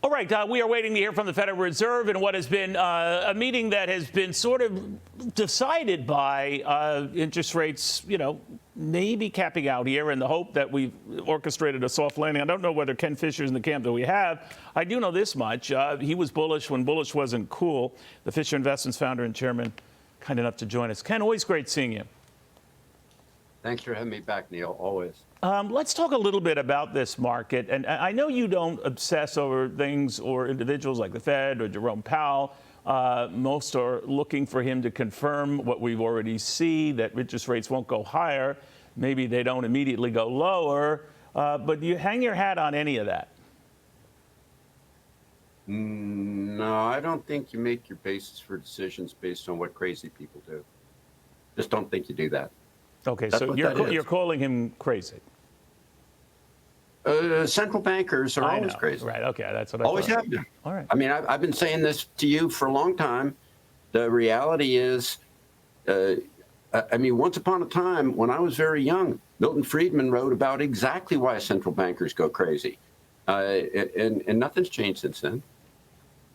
All right, we are waiting to hear from the Federal Reserve in what has been a meeting that has been sort of decided by interest rates, maybe capping out here in the hope that we've orchestrated a soft landing. I don't know whether Ken Fisher's in the camp that we have. I do know this much. He was bullish when bullish wasn't cool. The Fisher Investments founder and chairman, kind enough to join us. Ken, always great seeing you. Thanks for having me back, Neil, always. Let's talk a little bit about this market. And I know you don't obsess over things or individuals like the Fed or Jerome Powell. Most are looking for him to confirm what we've already seen, that interest rates won't go higher. Maybe they don't immediately go lower. But do you hang your hat on any of that? No, I don't think you make your basis for decisions based on what crazy people do. Just don't think you do that. Okay, so you're calling him crazy. Central bankers are always crazy. Right, okay, that's what I always have been. All right. I mean, I've been saying this to you for a long time. The reality is, once upon a time when I was very young, Milton Friedman wrote about exactly why central bankers go crazy. And nothing's changed since then.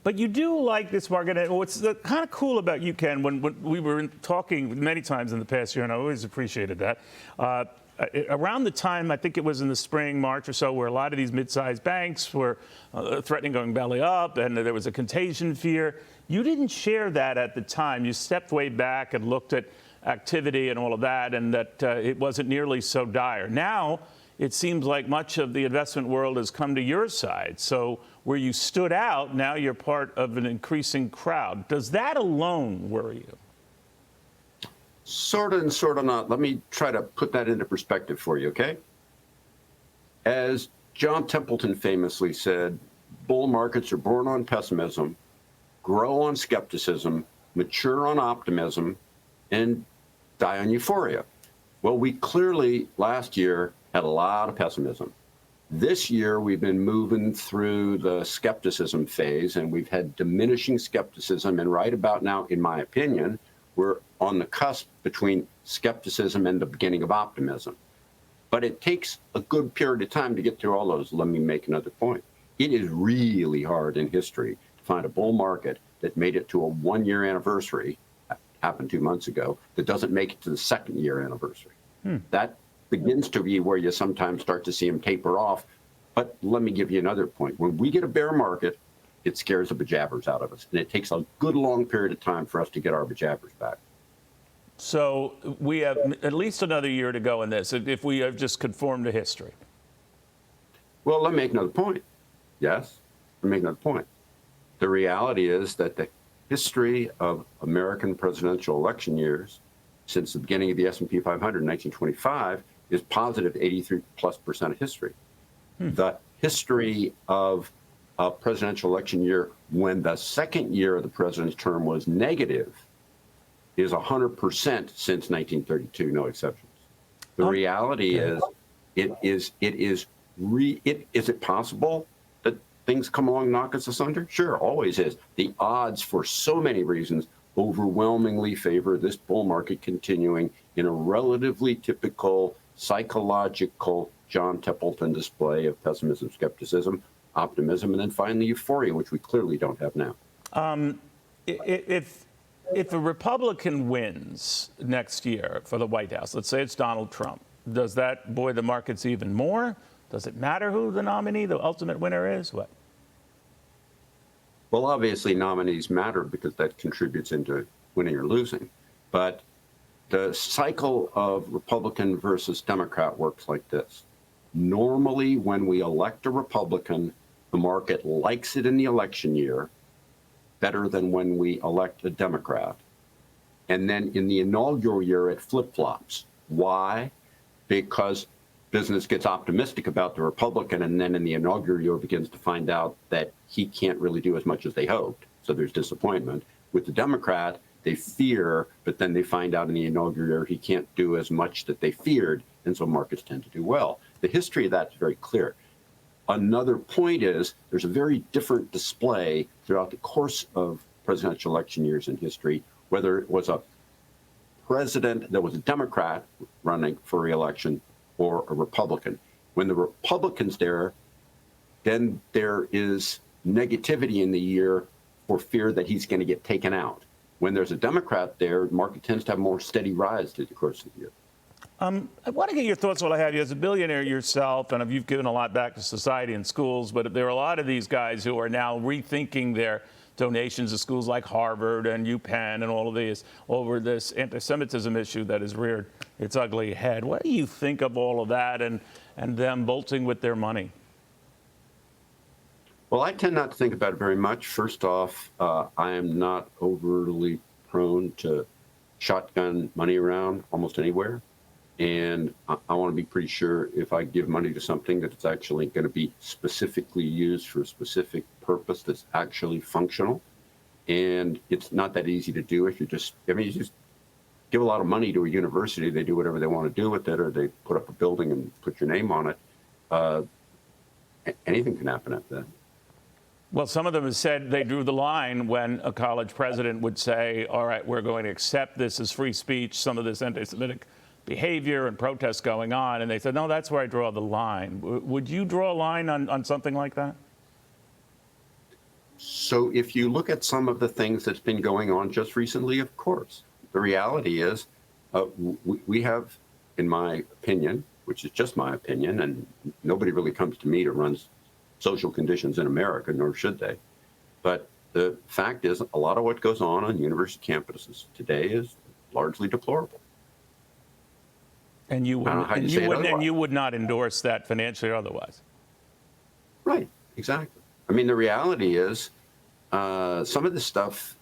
But you do like this market. And what's kind of cool about you, Ken, when we were talking many times in the past year, and I always appreciated that, around the time, I think it was in the spring, March or so, where a lot of these mid-sized banks were threatening going belly up, and there was a contagion fear. You didn't share that at the time. You stepped way back and looked at activity and all of that, and that it wasn't nearly so dire. Now, it seems like much of the investment world has come to your side. So where you stood out, now you're part of an increasing crowd. Does that alone worry you? Sort of and sort of not. Let me try to put that into perspective for you, okay? As John Templeton famously said, bull markets are born on pessimism, grow on skepticism, mature on optimism, and die on euphoria. Well, we clearly last year had a lot of pessimism. This year, we've been moving through the skepticism phase, and we've had diminishing skepticism. And right about now, in my opinion, we're on the cusp between skepticism and the beginning of optimism. But it takes a good period of time to get through all those. Let me make another point. It is really hard in history to find a bull market that made it to a one-year anniversary, happened 2 months ago, that doesn't make it to the second-year anniversary. That begins to be where you sometimes start to see them taper off. But let me give you another point. When we get a bear market, it scares the bejabbers out of us. And it takes a good long period of time for us to get our bejabbers back. So we have at least another year to go in this, if we have just conformed to history. Well, let me make another point. Yes, let me make another point. The reality is that the history of American presidential election years since the beginning of the S&P 500 in 1925 is positive 83+% of history. The history of a presidential election year when the second year of the president's term was negative is 100% since 1932, no exceptions. The reality is, is it possible that things come along and knock us asunder? Sure, always is. The odds, for so many reasons, overwhelmingly favor this bull market continuing in a relatively typical psychological John Templeton display of pessimism, skepticism, optimism, and then finally euphoria, which we clearly don't have now. If a Republican wins next year for the White House, let's say it's Donald Trump, does that buoy the markets even more? Does it matter who the nominee, the ultimate winner is? What? Well, obviously, nominees matter because that contributes into winning or losing. But the cycle of Republican versus Democrat works like this. Normally, when we elect a Republican, the market likes it in the election year better than when we elect a Democrat. And then in the inaugural year, it flip-flops. Why? Because business gets optimistic about the Republican, and then in the inaugural year begins to find out that he can't really do as much as they hoped. So there's disappointment. With the Democrat, they fear, but then they find out in the inaugural year he can't do as much that they feared, and so markets tend to do well. The history of that is very clear. Another point is there's a very different display throughout the course of presidential election years in history, whether it was a president that was a Democrat running for re-election or a Republican. When the Republican's there, then there is negativity in the year for fear that he's going to get taken out. When there's a Democrat there, the market tends to have more steady rise through the course of the year. I want to get your thoughts while I have you. As a billionaire yourself, and you've given a lot back to society and schools, but there are a lot of these guys who are now rethinking their donations to schools like Harvard and UPenn and all of these over this anti-Semitism issue that has reared its ugly head. What do you think of all of that and them bolting with their money? Well, I tend not to think about it very much. First off, I am not overly prone to shotgun money around almost anywhere. And I want to be pretty sure if I give money to something that it's actually going to be specifically used for a specific purpose that's actually functional. And it's not that easy to do if you just give a lot of money to a university, they do whatever they want to do with it, or they put up a building and put your name on it. Anything can happen at that. Well, some of them have said they drew the line when a college president would say, all right, we're going to accept this as free speech, some of this anti-Semitic behavior and protests going on. And they said, no, that's where I draw the line. Would you draw a line on something like that? So if you look at some of the things that's been going on just recently, of course, the reality is we have, in my opinion, which is just my opinion, and nobody really comes to me to run social conditions in America, nor should they. But the fact is, a lot of what goes on university campuses today is largely deplorable. And you would not endorse that financially or otherwise. Right, exactly. I mean, the reality is, some of this stuff,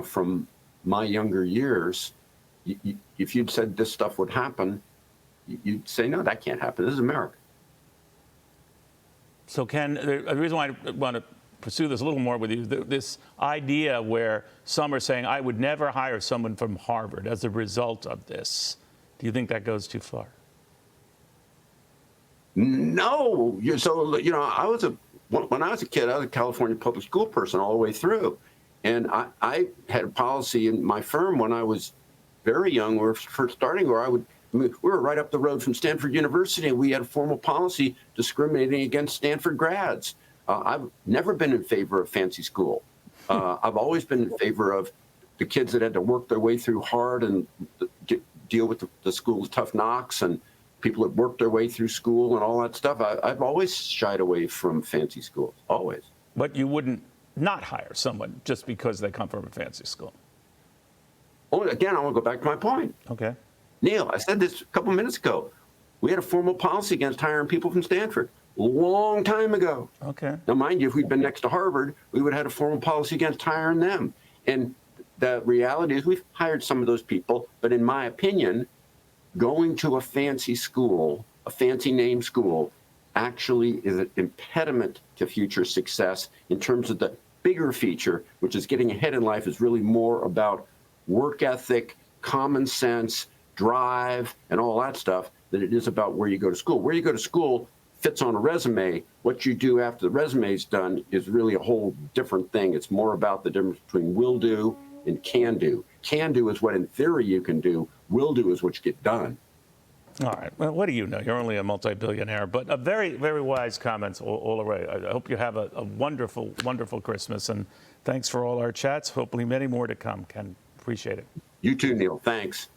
from my younger years, if you'd said this stuff would happen, you'd say, no, that can't happen. This is America. So Ken, the reason why I want to pursue this a little more with you, this idea where some are saying, I would never hire someone from Harvard as a result of this. Do you think that goes too far? No. When I was a kid, I was a California public school person all the way through. And I had a policy in my firm when I was very young, we were first starting, where we were right up the road from Stanford University, and we had a formal policy discriminating against Stanford grads. I've never been in favor of fancy school. I've always been in favor of the kids that had to work their way through hard and deal with the school's tough knocks, and people that worked their way through school and all that stuff. I've always shied away from fancy schools, always. But you wouldn't not hire someone just because they come from a fancy school? Oh, again, I want to go back to my point. Okay. Neil, I said this a couple minutes ago. We had a formal policy against hiring people from Stanford a long time ago. Okay. Now, mind you, if we'd been next to Harvard, we would have had a formal policy against hiring them. And the reality is we've hired some of those people, but in my opinion, going to a fancy school, a fancy name school, actually is an impediment to future success in terms of the bigger feature, which is getting ahead in life, is really more about work ethic, common sense, drive, and all that stuff than it is about where you go to school. Where you go to school fits on a resume. What you do after the resume is done is really a whole different thing. It's more about the difference between will do and can do. Can do is what in theory you can do. Will do is what you get done. All right. Well, what do you know? You're only a multi-billionaire, but a very, very wise comments all around. I hope you have a wonderful, wonderful Christmas, and thanks for all our chats. Hopefully many more to come, Ken. Appreciate it. You too, Neil. Thanks.